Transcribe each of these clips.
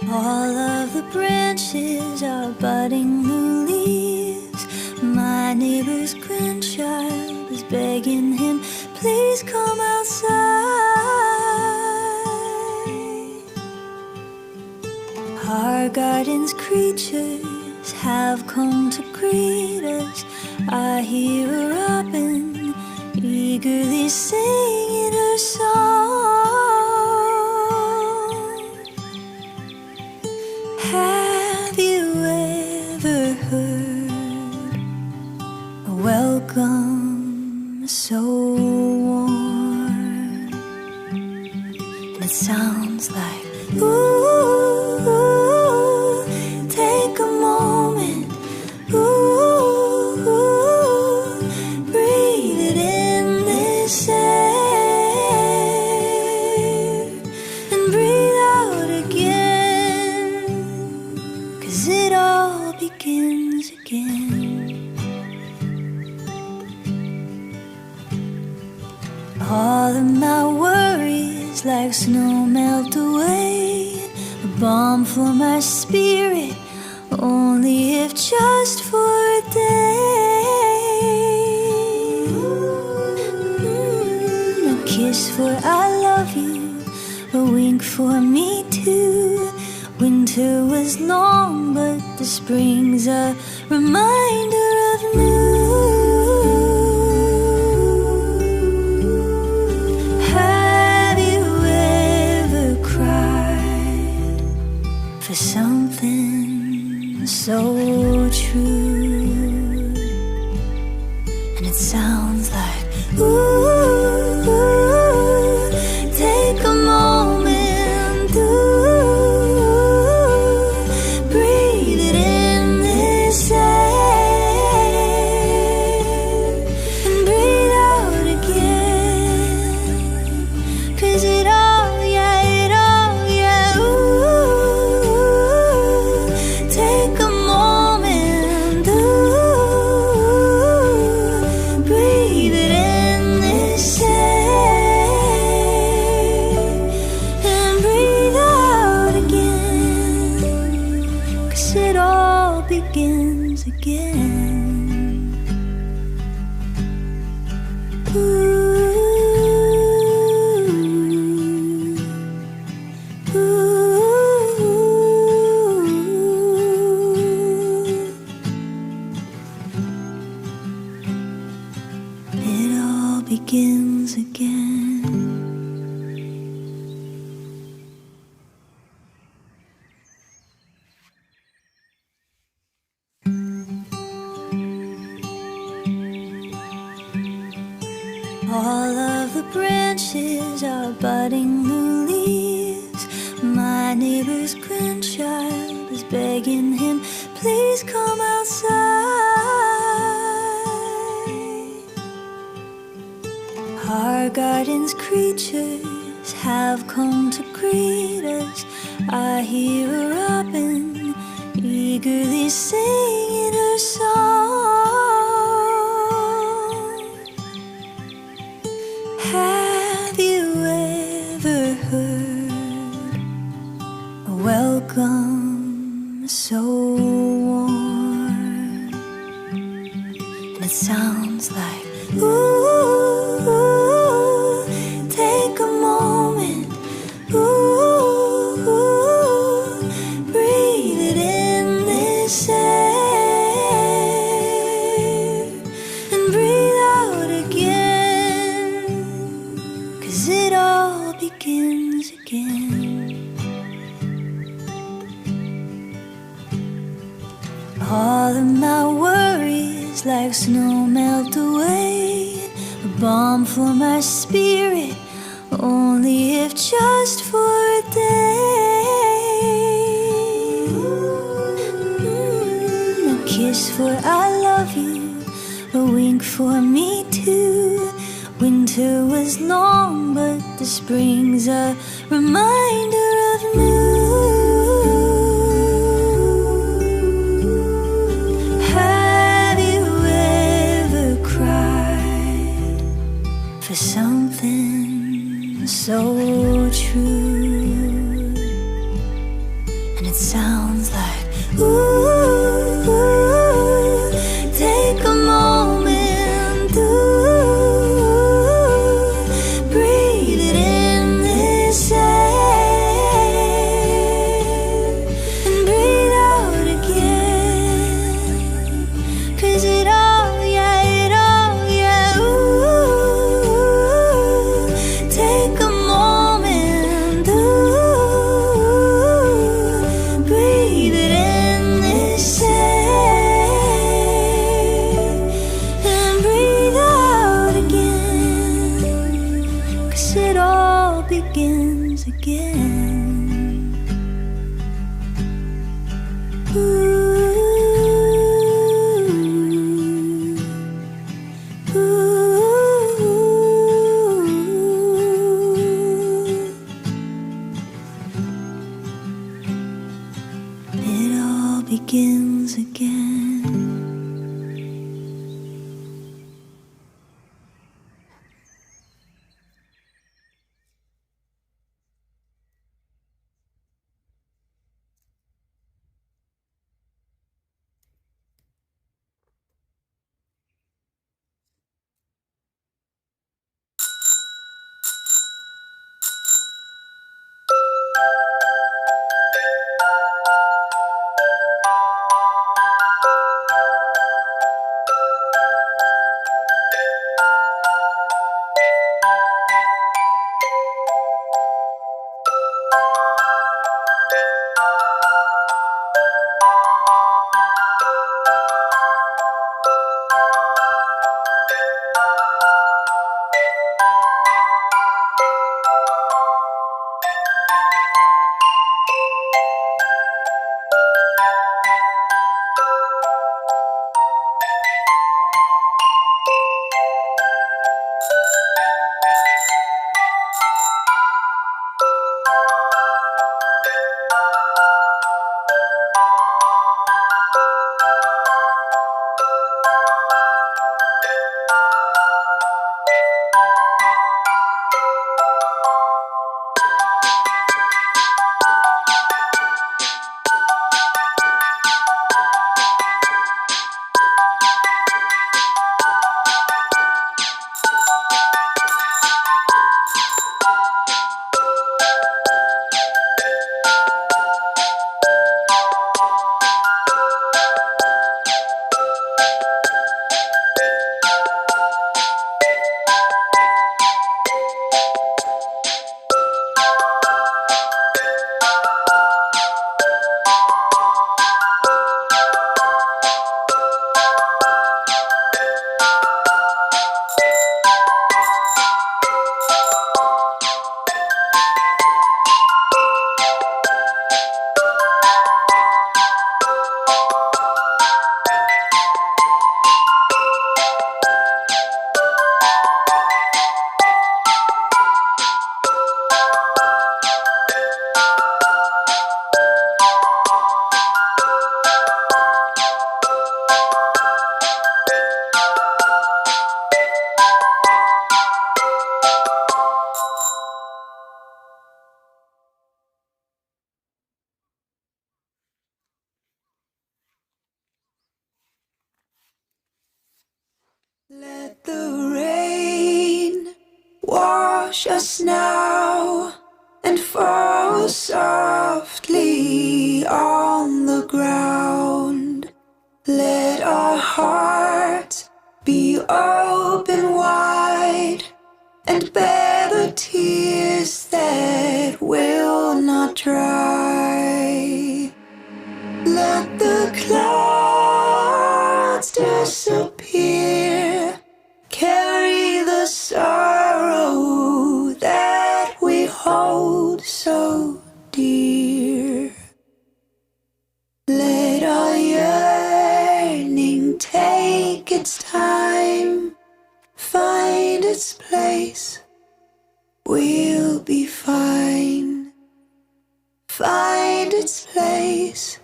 All of the branches are budding new leaves. My neighbor's grandchild is begging him, please come outside. Our garden's creatures have come to greet us. I hear a robin eagerly singing her song. Have you ever heard a welcome so warm? And it sounds like, ooh, take a moment, ooh, breathe it in this air and breathe out again, 'cause it all begins again. All of my worries like snow melt away, a balm for my spirit, only if just for a day. A kiss for I love you, a wink for me too. Winter was long, but the spring's a reminder of new. Have you ever cried for something so true? And it sounds like, ooh, take a moment, ooh, breathe it in this air and breathe out again, 'cause it all, yeah, ooh, take a moment, ooh, breathe it in this air and breathe out again, 'cause it all begins again. Ooh, it all begins again. All of the branches are budding new leaves. My neighbor's grandchild is begging him, please come outside. Our garden's creatures have come to greet us. I hear a robin eagerly singing her song. Have you ever heard a welcome so warm? And it sounds like, ooh, take a moment, ooh, breathe it in this air and breathe out again, 'cause it all begins again. All of my worries like snow melt away, a balm for my spirit, only if just for a day. A kiss for I love you, a wink for me too. Winter was long, but the spring's a reminder of new. Have you ever cried for something so true? And sounds like ooh, take a moment to breathe it in this air and breathe out again, 'cause it all, yeah, ooh, take a moment to breathe it in this air and breathe out again, 'cause it all begins again. Ooh, it all begins again. Let the rain wash us now and fall softly on the ground. Let our hearts be open wide and bear the tears that will not dry. Let the clouds disappear, carry the sorrow that we hold so dear. Let our yearning take its time, find its place, we'll be fine. Find its place,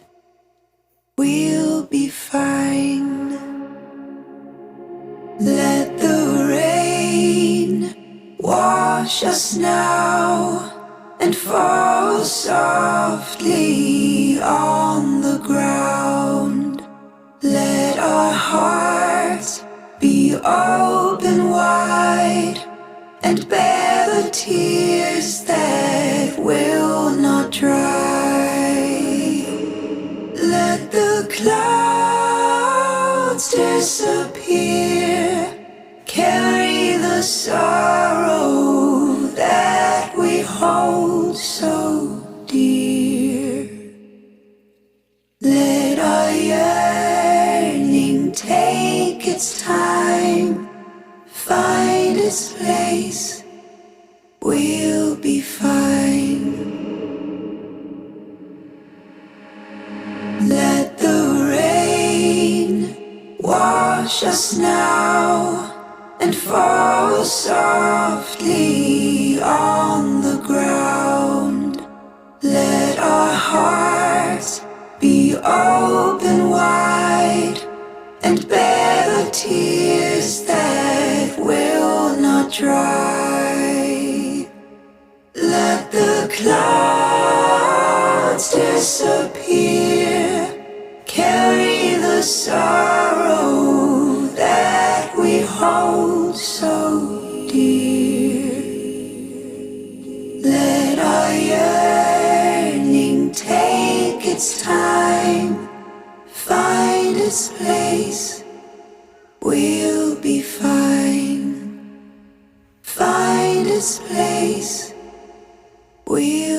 we'll be fine. Let the rain wash us now and fall softly on the ground. Let our hearts be open wide and bear the tears that will not dry. Let the clouds disappear, carry the sorrow that we hold so dear. Let our yearning take its time, find its place, we'll be fine. Let the rain wash us now and fall softly on the ground. Let our hearts be open wide and bear the tears that will not dry. Let the clouds disappear, carry the sorrow that we hold so dear. Let our yearning take its time, find its place, we'll be fine. Find its place, we'll